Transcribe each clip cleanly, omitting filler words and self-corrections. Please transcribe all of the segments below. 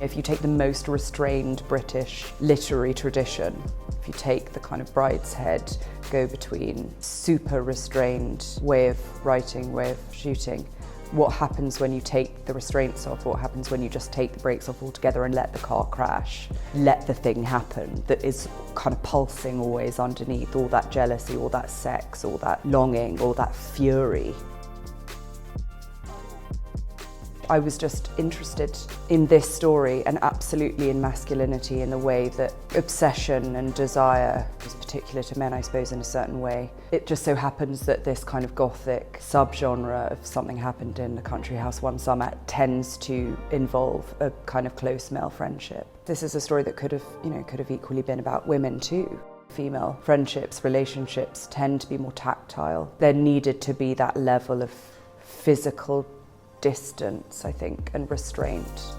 If you take the most restrained British literary tradition, if you take the kind of Brideshead go-between, super restrained way of writing, way of shooting, what happens when you take the restraints off? What happens when you just take the brakes off altogether and let the car crash? Let the thing happen that is kind of pulsing always underneath, all that jealousy, all that sex, all that longing, all that fury. I was just interested in this story and absolutely in masculinity in the way that obsession and desire is particular to men, I suppose, in a certain way. It just so happens that this kind of gothic subgenre of Something Happened in the Country House One Summer tends to involve a kind of close male friendship. This is a story that could have equally been about women too. Female friendships, relationships tend to be more tactile. There needed to be that level of physical distance, I think, and restraint.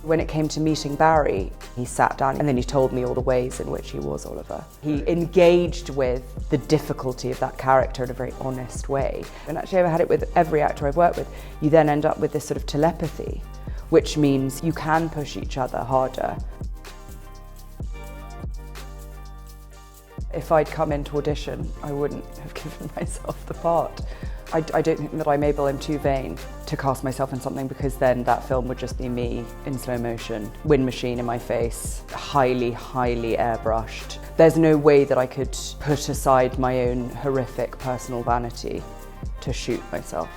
When it came to meeting Barry, he sat down and then he told me all the ways in which he was Oliver. He engaged with the difficulty of that character in a very honest way. And actually I've had it with every actor I've worked with. You then end up with this sort of telepathy, which means you can push each other harder. If I'd come into audition, I wouldn't have given myself the part. I don't think that I'm too vain to cast myself in something, because then that film would just be me in slow motion, wind machine in my face, highly, highly airbrushed. There's no way that I could put aside my own horrific personal vanity to shoot myself.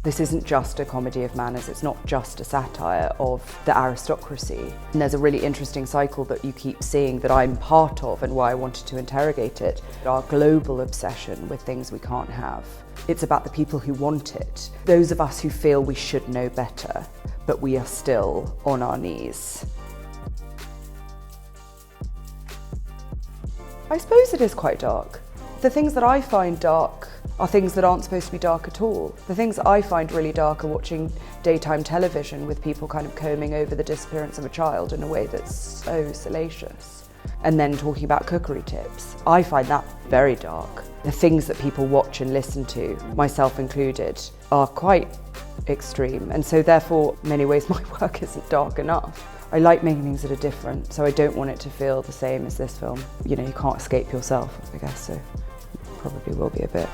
This isn't just a comedy of manners, it's not just a satire of the aristocracy. And there's a really interesting cycle that you keep seeing that I'm part of, and why I wanted to interrogate it. Our global obsession with things we can't have. It's about the people who want it. Those of us who feel we should know better, but we are still on our knees. I suppose it is quite dark. The things that I find dark are things that aren't supposed to be dark at all. The things that I find really dark are watching daytime television with people kind of combing over the disappearance of a child in a way that's so salacious. And then talking about cookery tips. I find that very dark. The things that people watch and listen to, myself included, are quite extreme. And so therefore, in many ways, my work isn't dark enough. I like making things that are different, so I don't want it to feel the same as this film. You know, you can't escape yourself, I guess, so it probably will be a bit.